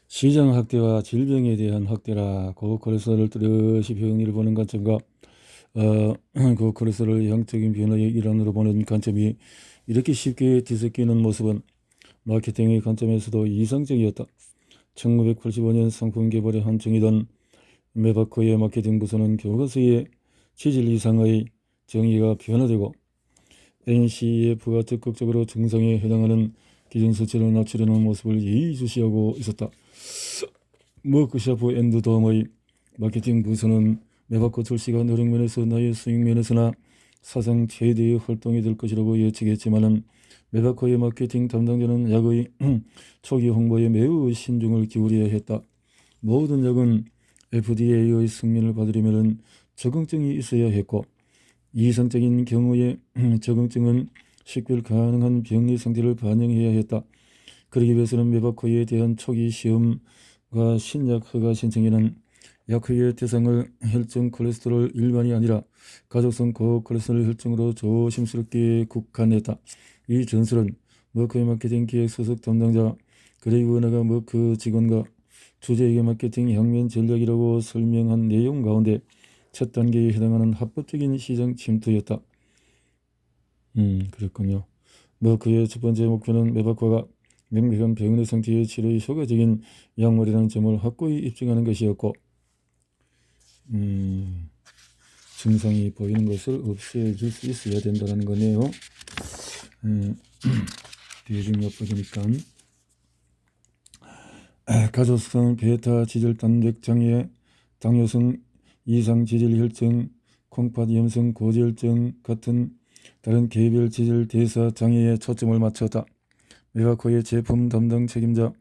시장 학대와 질병에 대한 학대라 고콜레스테롤을 뚜렷이 병리를 보는 관점과 고콜레스테롤 양적인 변화의 일환으로 보는 관점이 이렇게 쉽게 뒤섞이는 모습은 마케팅의 관점에서도 이상적이었다. 1985년 상품 개발의 한층이던 메바코의 마케팅 부서는 교과서의 취질 이상의 정의가 변화되고 NCF가 적극적으로 정상에 해당하는 기준 수치를 낮추려는 모습을 예의주시하고 있었다. 머크샤프 앤드 덤의 마케팅 부서는 메바코 출시가 노력 면에서 나의 수익 면에서나 사상 최대의 활동이 될 것이라고 예측했지만은 메바코의 마케팅 담당자는 약의 초기 홍보에 매우 신중을 기울여야 했다. 모든 약은 FDA의 승인을 받으려면 적응증이 있어야 했고 이상적인 경우에 적응증은 식별 가능한 병리 상태를 반영해야 했다. 그러기 위해서는 메바코에 대한 초기 시험과 신약 허가 신청에는 약효의 대상을 혈중 콜레스테롤 일반이 아니라 가족성 고콜레스테롤 혈중으로 조심스럽게 국한했다. 이 전설은 머크의 마케팅 기획 소속 담당자 그레이브 워너가 머크 직원과 주제에게 마케팅 향면 전략이라고 설명한 내용 가운데 첫 단계에 해당하는 합법적인 시장 침투였다. 그렇군요. 그의 첫 번째 목표는 메바코가 명백한 병의 상태의 치료에 효과적인 약물이라는 점을 확고히 입증하는 것이었고 증상이 보이는 것을 없애줄 수 있어야 된다는 거네요. 뒤에 좀 엿보니까 가족성 베타 지질 단백 장애, 당뇨성 이상 지질 혈증, 콩팥 염성 고지혈증 같은 다른 개별 지질 대사 장애에 초점을 맞췄다. 메바코의 제품 담당 책임자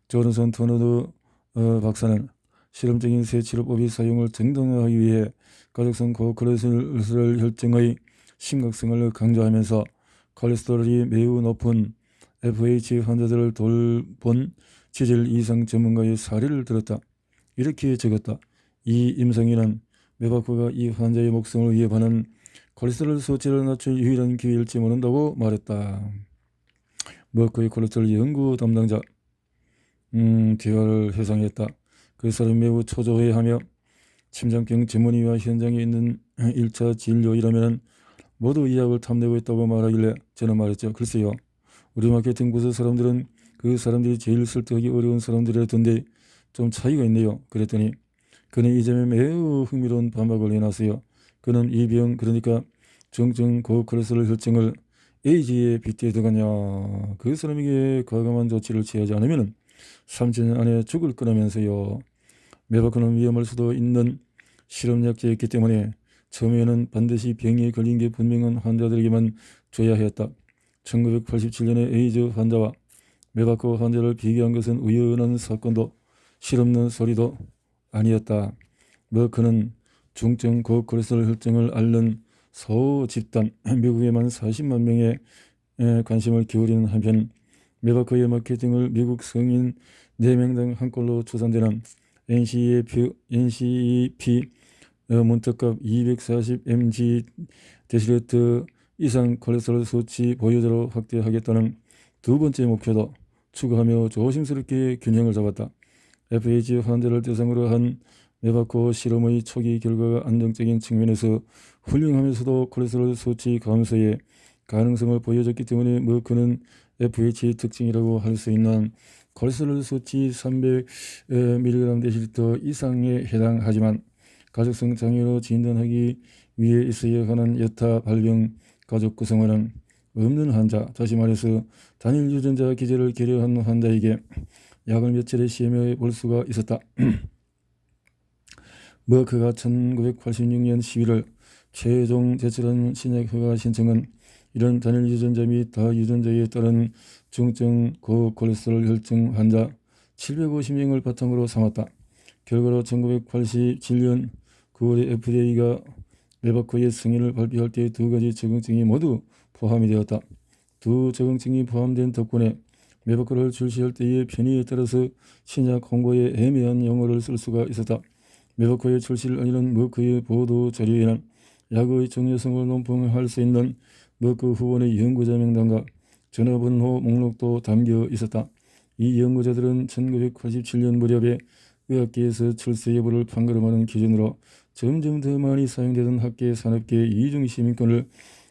조른선 토너드 박사는 실험적인 새 치료법의 사용을 정당화하기 위해 가족성 고콜레스테롤 혈증의 심각성을 강조하면서 콜레스테롤이 매우 높은 FH 환자들을 돌본 지질 이상 전문가의 사례를 들었다. 이렇게 적었다. 이 임상인은 메바코가 이 환자의 목숨을 위협하는 콜레스테롤 수치를 낮출 유일한 기회일지 모른다고 말했다. 머크의 콜레스테롤 연구 담당자 대화를 회상했다. 그 사람이 매우 초조해하며 심장병 전문의와 현장에 있는 1차 진료이라면 모두 이 약을 탐내고 있다고 말하길래 저는 말했죠. 글쎄요. 우리 마케팅 부서 사람들은 그 사람들이 제일 설득하기 어려운 사람들이라던데 좀 차이가 있네요. 그랬더니 그는 이 점에 매우 흥미로운 반박을 해놨어요. 그는 이 병 그러니까 중증 고콜레스테롤 혈증을 에이즈에 빗대더가냐. 그 사람에게 과감한 조치를 취하지 않으면 3년 안에 죽을 거라면서요. 메바코는 위험할 수도 있는 실험약제였기 때문에 처음에는 반드시 병에 걸린 게 분명한 환자들에게만 줘야 했다. 1987년에 에이즈 환자와 메바코 환자를 비교한 것은 우연한 사건도 실없는 소리도 아니었다. 그는 중증 고콜레스테롤 혈증을 앓는 소 집단 미국에만 40만 명의 관심을 기울이는 한편 메바코의 마케팅을 미국 성인 4명당 한 건로 추산되는 NCEP 문턱값 240mg 데시리터 이상 콜레스테롤 수치 보유자로 확대하겠다는 두 번째 목표도 추구하며 조심스럽게 균형을 잡았다. FH 환자를 대상으로 한 메바코 실험의 초기 결과가 안정적인 측면에서 훌륭하면서도 콜레스테롤 수치 감소의 가능성을 보여줬기 때문에 그는 FH 특징이라고 할 수 있는 콜레스테롤 수치 300mg 데시리터 이상에 해당하지만 가족성 장애로 진단하기 위해 있어야 하는 여타 발병 가족 구성원은 없는 환자, 다시 말해서 단일 유전자 기제를 계려한 환자에게 약을 며칠의 시험해 볼 수가 있었다. 머크가 1986년 11월 최종 제출한 신약 허가 신청은 이런 단일 유전자 및 다유전자에 따른 중증 고콜레스테롤 혈증 환자 750명을 바탕으로 삼았다. 결과로 1987년 9월에 FDA가 메바코의 승인을 발표할 때 두 가지 적응증이 모두 포함이 되었다. 두 적응증이 포함된 덕분에 메바코를 출시할 때의 편의에 따라서 신약 홍보에 애매한 용어를 쓸 수가 있었다. 메바코의 출시를 알리는 머크의 보도 자료에는 약의 정체성을 논평할 수 있는 머크 후원의 연구자 명단과 전화번호 목록도 담겨 있었다. 이 연구자들은 1987년 무렵에 의학계에서 출세 여부를 판가름하는 기준으로 점점 더 많이 사용되던 학계 산업계 이중 시민권을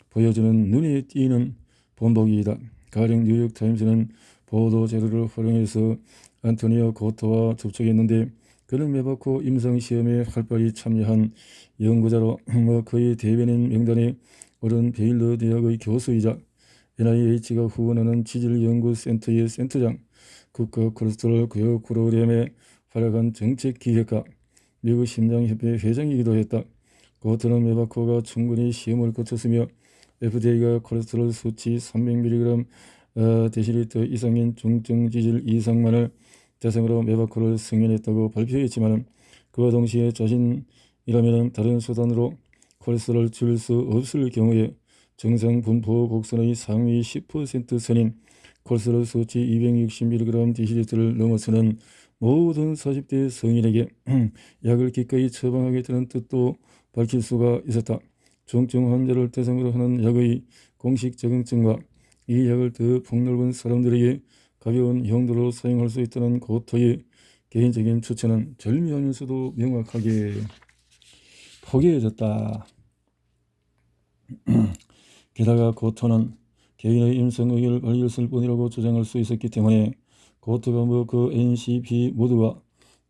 보여주는 눈에 띄는 본보기이다. 가령 뉴욕타임스는 보도 자료를 활용해서 안토니오 고토와 접촉했는데 그는 메바코 임상시험에 활발히 참여한 연구자로 그의 대변인 명단에 오른 베일러 대학의 교수이자 NIH가 후원하는 지질연구센터의 센터장, 국가 콜레스테롤 교육 프로그램의 활약한 정책기획가, 미국 심장협회 회장이기도 했다. 고토는 메바코가 충분히 시험을 거쳤으며 FDA가 콜레스테롤 수치 300mg 데시리터 이상인 중증 지질 이상만을 대상으로 메바코를 승인했다고 발표했지만 그와 동시에 자신이라면 다른 수단으로 콜레스테롤을 줄일 수 없을 경우에 정상 분포 곡선의 상위 10% 선인 콜레스테롤 수치 260mg 데시리터를 넘어서는 모든 40대 성인에게 약을 기꺼이 처방하겠다는 뜻도 밝힐 수가 있었다. 중증 환자를 대상으로 하는 약의 공식 적응증과 이 약을 더 폭넓은 사람들에게 가벼운 용도로 사용할 수 있다는 고토의 개인적인 추천은 절묘하면서도 명확하게 포기해졌다. 게다가 고토는 개인의 임상 의견을 발견했을 뿐이라고 주장할 수 있었기 때문에 고토가 그 NCP 모두와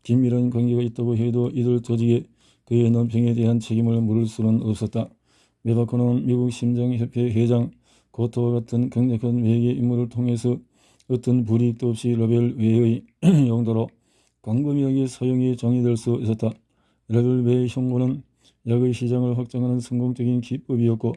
긴밀한 관계가 있다고 해도 이들 조직에 그의 논평에 대한 책임을 물을 수는 없었다. 메바코는 미국 심장협회 회장 고토와 같은 강력한 외계 인물을 통해서 어떤 불이익도 없이 레벨 외의 용도로 광범위하게 사용이 정의될 수 있었다. 레벨 외 형고는 약의 시장을 확장하는 성공적인 기법이었고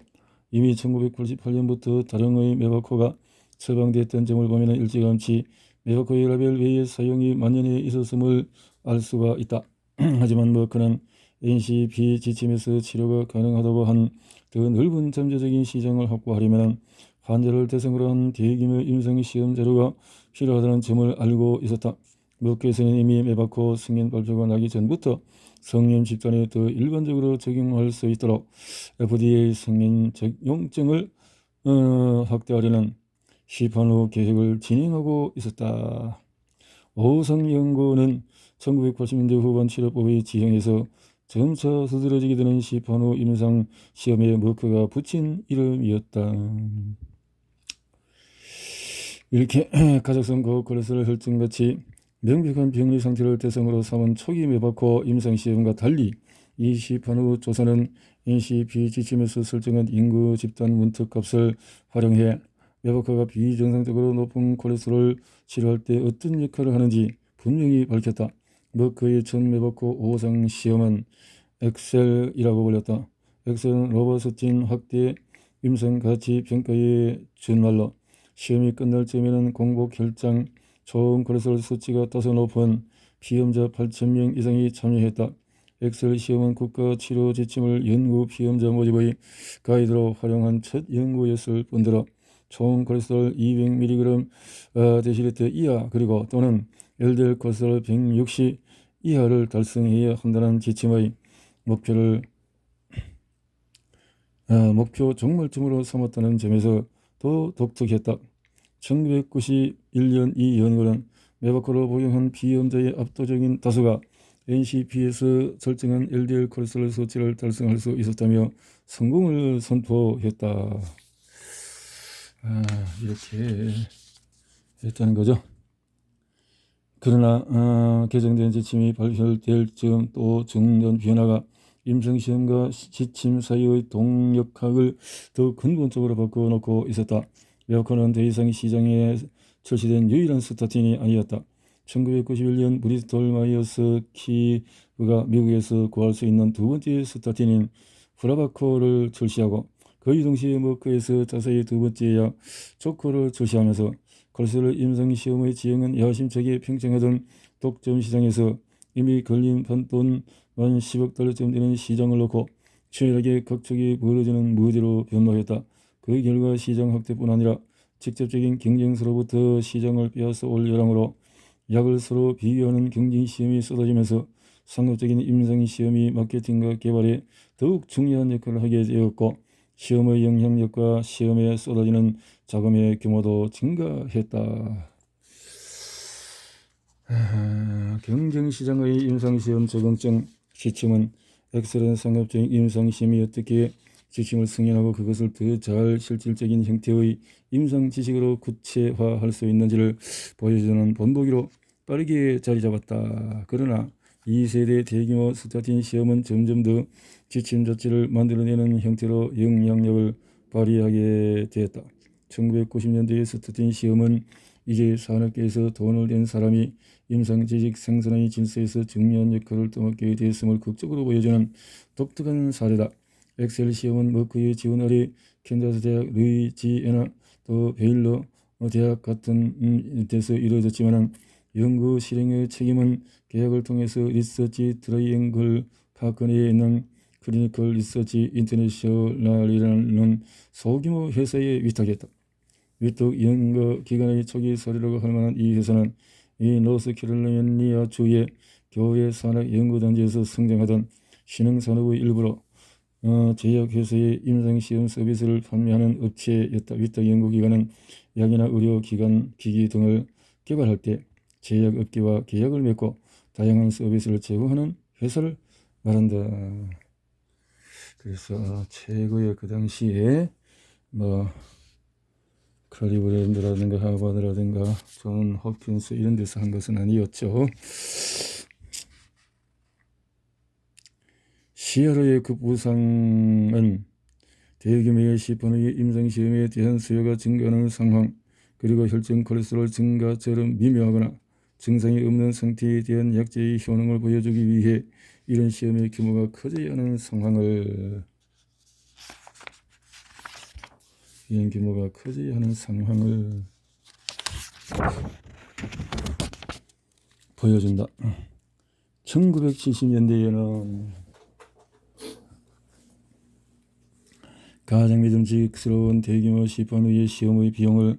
이미 1988년부터 다량의 메바코가 처방됐던 점을 보면 일찌감치 메바코의 레벨 외의 사용이 만연해 있었음을 알 수가 있다. 하지만 그는 NCP 지침에서 치료가 가능하다고 한 더 넓은 잠재적인 시장을 확보하려면 환자를 대상으로 한 대규모 임상시험 자료가 필요하다는 점을 알고 있었다. 업계에서는 이미 메바코 승인 발표가 나기 전부터 성인 집단에 더 일반적으로 적용할 수 있도록 FDA 승인 적용증을 확대하려는 시판 후 계획을 진행하고 있었다. 오성연구는 1980년대 후반 치료법의 지형에서 점차 두드러지게 되는 시판 후 임상 시험에 머크가 붙인 이름이었다. 이렇게 가족성 고콜레스테롤 혈증같이 명백한 병리 상태를 대상으로 삼은 초기 메바코 임상시험과 달리 이 시판 후 조사는 NCP 지침에서 설정한 인구 집단 문턱값을 활용해 메바코가 비정상적으로 높은 콜레스테롤을 치료할 때 어떤 역할을 하는지 분명히 밝혔다. 머크의 첫 메바코 5상 시험은 엑셀이라고 불렸다. 엑셀은 로버스틴 확대 임상 가치 평가의 준말로 시험이 끝날 즈음에는 공복 혈장 초음 콜레스테롤 수치가 다소 높은 피험자 8,000명 이상이 참여했다. 엑셀 시험은 국가 치료 지침을 연구 피험자 모집의 가이드로 활용한 첫 연구였을 뿐더러 총 콜레스테롤 200mg 데시리터 이하 그리고 또는 LDL 콜레스테롤 160 이하를 달성해야 한다는 지침의 목표 종말점으로 삼았다는 점에서 더 독특했다. 1991년 이 연구는 메바코를 복용한 비험자의 압도적인 다수가 NCP에서 설정한 LDL 콜레스테롤 수치를 달성할 수 있었다며 성공을 선포했다. 이렇게 했다는 거죠. 그러나 개정된 지침이 발표될 즈음 또 중요한 변화가 임상시험과 지침 사이의 동력학을 더 근본적으로 바꿔놓고 있었다. 메바코는 더 이상 시장에 출시된 유일한 스타틴이 아니었다. 1991년 브리스톨 마이어스 키브가 미국에서 구할 수 있는 두 번째 스타틴인 브라바코를 출시하고 거의 동시에 머크에서 자세히 두 번째 약 조코를 출시하면서 콜레스테롤 임상시험의 지형은 야심차게 팽창하던 독점 시장에서 이미 걸린 판돈 만 10억 달러쯤 되는 시장을 놓고 치열하게 각축이 벌어지는 무대로 변모했다. 그 결과 시장 확대뿐 아니라 직접적인 경쟁서로부터 시장을 빼앗아 올 여랑으로 약을 서로 비교하는 경쟁시험이 쏟아지면서 상업적인 임상시험이 마케팅과 개발에 더욱 중요한 역할을 하게 되었고 시험의 영향력과 시험에 쏟아지는 자금의 규모도 증가했다. 경쟁시장의 임상시험 적응증 지침은 엑셀은 상업적인 임상시험이 어떻게 지침을 승인하고 그것을 더 잘 실질적인 형태의 임상 지식으로 구체화할 수 있는지를 보여주는 본보기로 빠르게 자리 잡았다. 그러나 2세대 대규모 스타팅 시험은 점점 더 지침 자체를 만들어내는 형태로 영향력을 발휘하게 되었다. 1990년대의 스타팅 시험은 이제 산업계에서 돈을 낸 사람이 임상지식 생산의 질서에서 중요한 역할을 떠맡게 되었음을 극적으로 보여주는 독특한 사례다. 엑셀 시험은 머크의 지원 아래 캔자스 대학, 루이지애나 또 베일러 대학 같은 데서 이루어졌지만 연구 실행의 책임은 계약을 통해서 리서치 트라이앵글 파크 내에 있는 클리니컬 리서치 인터내셔널이라는 소규모 회사에 위탁했다. 위탁 연구 기관의 초기 사례라고 할 만한 이 회사는 이 노스캐롤라이나 주의 교회 산학 연구단지에서 성장하던 신흥산업의 일부로 제약회사의 임상시험 서비스를 판매하는 업체였다. 위탁 연구기관은 약이나 의료기관 기기 등을 개발할 때 제약업계와 계약을 맺고 다양한 서비스를 제공하는 회사를 말한다. 그래서 최고의 그 당시에 클리브랜드라든가 하버드라든가 존 홉킨스 이런 데서 한 것은 아니었죠. 시야로의 급부상은 대규모의 시판의 임상시험에 대한 수요가 증가하는 상황, 그리고 혈중 콜레스테롤 증가처럼 미묘하거나 증상이 없는 상태에 대한 약제의 효능을 보여주기 위해 이런 시험의 규모가 커져야 하는 상황을 보여준다. 1970년대에는 가장 믿음직스러운 대규모 시판의 시험의 비용을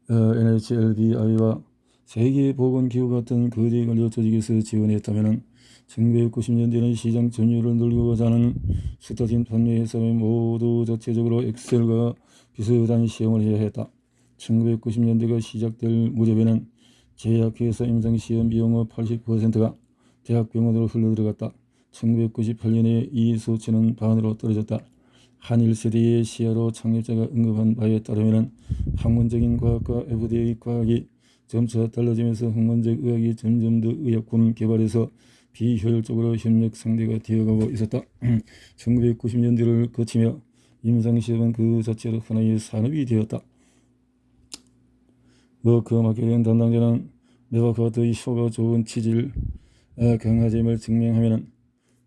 NHLBI와 세계보건기구 같은 거대 관료 조직에서 지원했다면 1990년대는 시장 점유율을 늘리고자 하는 스타틴 판매 회사는 모두 자체적으로 엑셀과 비슷한 시험을 해야 했다. 1990년대가 시작될 무렵에는 제약회사 임상시험 비용의 80%가 대학병원으로 흘러들어갔다. 1998년에 이 수치는 반으로 떨어졌다. 한일 세대의 시야로 창립자가 언급한 바에 따르면 학문적인 과학과 FDA 과학이 점차 달라지면서 학문적 의학이 점점 더 의약품 개발에서 비효율적으로 협력 상대가 되어가고 있었다. 1990년대를 거치며 임상시험은 그 자체로 하나의 산업이 되었다. 그 마케팅 담당자는 메바카드의 효가 좋은 치질 강화잼을 증명하면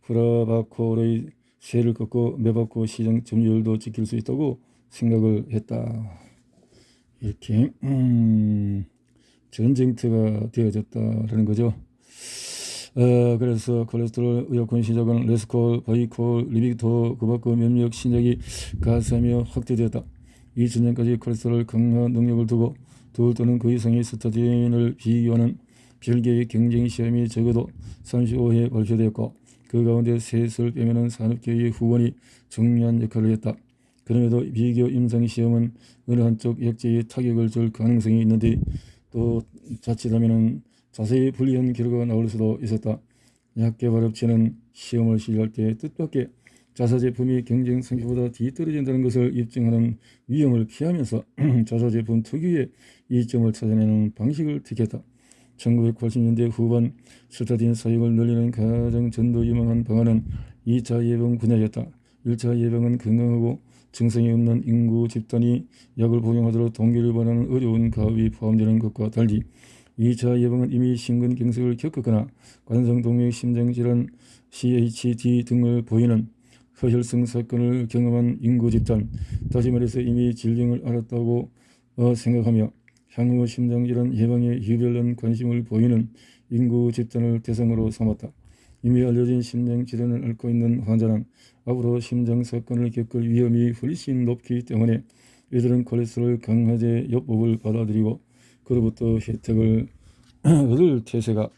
프라바콜의 세를 꺾고 메바코 시장 점유율도 지킬 수 있다고 생각을 했다. 이렇게 전쟁터가 되어졌다라는 거죠. 그래서 콜레스테롤 의약품 시작은 레스콜, 바이콜, 리빅토, 그 밖의 몇몇 신약이 가세하며 확대되었다. 2000년까지 콜레스테롤 강화 능력을 두고 둘 또는 그 이상의 스타틴을 비교하는 별개의 경쟁 시험이 적어도 35회 발표되었고 그 가운데 셋을 빼면은 산업계의 후원이 중요한 역할을 했다. 그럼에도 비교 임상시험은 어느 한쪽 약제에 타격을 줄 가능성이 있는데 또 자칫하면 자세히 불리한 결과가 나올 수도 있었다. 약개발업체는 시험을 시작할 때 뜻밖의 자사 제품이 경쟁 상표보다 뒤떨어진다는 것을 입증하는 위험을 피하면서 자사 제품 특유의 이점을 찾아내는 방식을 택했다. 1980년대 후반 스타틴 사용을 늘리는 가장 전도유망한 방안은 2차 예방 분야였다. 1차 예방은 건강하고 증상이 없는 인구 집단이 약을 복용하도록 동기를 바라는 어려운 가업이 포함되는 것과 달리 2차 예방은 이미 심근경색을 겪었거나 관성동맥 심장질환 CHD 등을 보이는 허혈성 사건을 경험한 인구 집단, 다시 말해서 이미 질병을 알았다고 생각하며 향후 심장질환 예방에 유별난 관심을 보이는 인구 집단을 대상으로 삼았다. 이미 알려진 심장질환을 앓고 있는 환자는 앞으로 심장사건을 겪을 위험이 훨씬 높기 때문에 이들은 콜레스테롤 강화제 요법을 받아들이고 그로부터 혜택을 얻을 태세가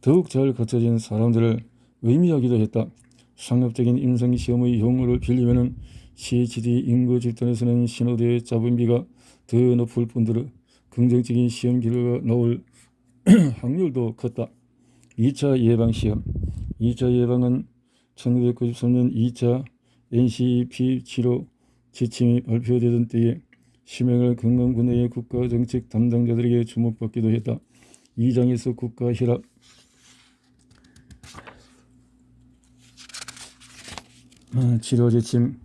더욱 잘 갖춰진 사람들을 의미하기도 했다. 상업적인 임상시험의 용어를 빌리면 CHD 인구 집단에서는 신호대의 자본비가 더 높을 뿐더러 긍정적인 시험 결과가 나올 확률도 컸다. 2차 예방시험. 2차 예방은 1993년 2차 NCP 치료 지침이 발표되던 때에 심행을 겪는 군대의 국가정책 담당자들에게 주목받기도 했다. 2장에서 국가혈압 치료 지침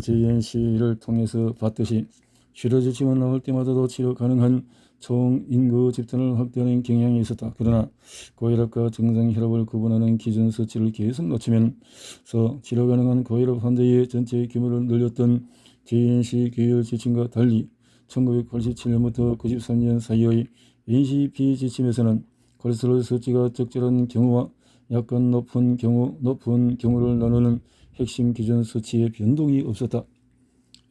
JNC를 통해서 봤듯이 치료 지침은 나올 때마다도 치료 가능한 총 인구 집단을 확대하는 경향이 있었다. 그러나 고혈압과 정상 혈압을 구분하는 기준 수치를 계속 낮추면서 치료 가능한 고혈압 환자의 전체 규모를 늘렸던 JNC 계열 지침과 달리 1987년부터 93년 사이의 NCP 지침에서는 콜레스테롤 수치가 적절한 경우와 약간 높은 경우를 나누는 핵심 기준 수치의 변동이 없었다.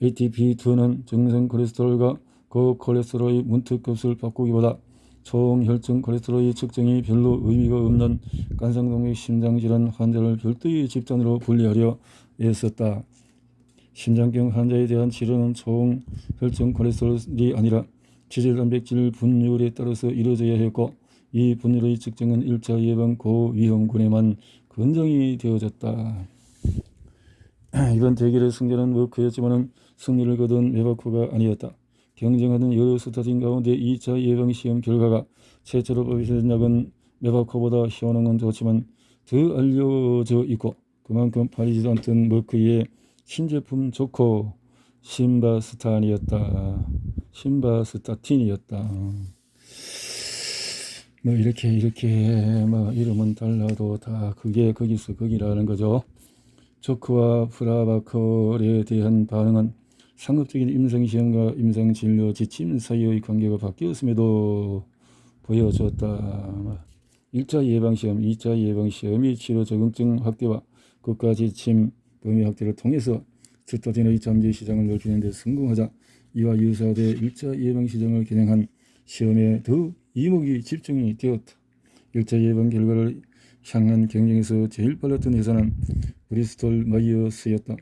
ATP2는 정상 콜레스테롤과 고콜레스테롤의 문턱값을 바꾸기보다 총 혈중 콜레스테롤의 측정이 별로 의미가 없는 간상동맥 심장질환 환자를 별도의 집단으로 분리하려 애썼다. 심장병 환자에 대한 치료는 총 혈중 콜레스테롤이 아니라 지질단백질 분율에 따라서 이루어져야 했고 이 분율의 측정은 1차 예방 고위험군에만 권장이 되어졌다. 이번 대결의 승자는 머크였지만 승리를 거둔 메바코가 아니었다. 경쟁하던 여러 스타팅 가운데 2차 예방시험 결과가 최초로 발표된 약은 메바코보다 효능은 좋지만 더 알려져 있고 그만큼 팔리지도 않던 머크의 신제품 조코 심바스타틴이었다. 뭐 이렇게 뭐 이름은 달라도 다 그게 거기서 거기라는 거죠. 조크와 프라바콜에 대한 반응은 상업적인 임상시험과 임상진료 지침 사이의 관계가 바뀌었음에도 보여줬다. 1차 예방시험, 2차 예방시험이 치료 적응증 확대와 국가 지침 범위 확대를 통해서 스타틴의 잠재 시장을 넓히는 데 성공하자 이와 유사대 1차 예방시장을 겨냥한 시험에 더 이목이 집중이 되었다. 1차 예방 결과를 향한 경쟁에서 제일 빨랐던 회사는 브리스톨 마이어스였다.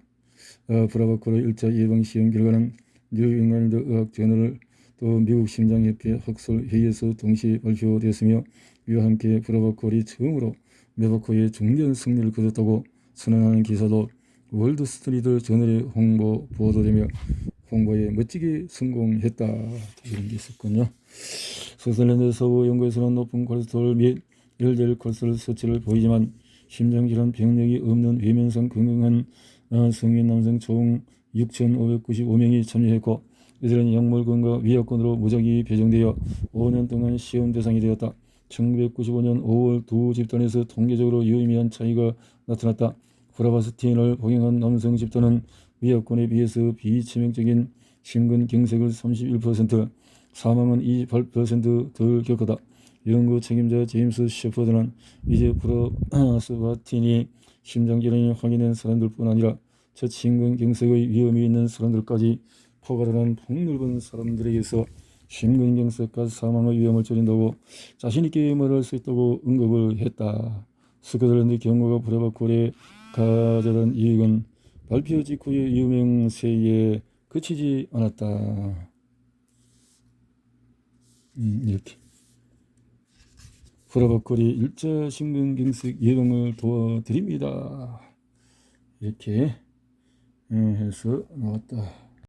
브라바콜의 1차 예방시험 결과는 뉴잉글랜드 의학 저널 또 미국 심장협회 학술 회의에서 동시에 발표됐으며 이와 함께 브라바콜이 처음으로 메바코의 중대한 승리를 거뒀다고 선언하는 기사도 월드스트리트 저널에 보도되며 홍보에 멋지게 성공했다. 이런 게 있었군요. 스위스랜드 서부 연구에서는 높은 콜레스테롤 및 LDL 콜레스테롤 수치를 보이지만 심장질환 병력이 없는 외면상 건강한 성인 남성 총 6,595명이 참여했고 이들은 약물권과 위약권으로 무작위 배정되어 5년 동안 시험 대상이 되었다. 1995년 5월 두 집단에서 통계적으로 유의미한 차이가 나타났다. 프라바스틴을 복용한 남성 집단은 위약권에 비해서 비치명적인 심근경색을 31%, 사망은 28%덜 겪었다. 연구 책임자 제임스 셰퍼드는 이제 프라바스틴이 심장질환이 확인된 사람들뿐 아니라 첫 심근경색의 위험이 있는 사람들까지 포괄하는 폭넓은 사람들에게서 심근경색과 사망의 위험을 줄인다고 자신있게 말할 수 있다고 언급을 했다. 스코틀랜드 경호가 프라바콜에 가져던 이익은 발표 직후의 유명세에 그치지 않았다. 이렇게 프라바콜이 1차 심근경색 예방을 도와드립니다. 이렇게 해서 나왔다.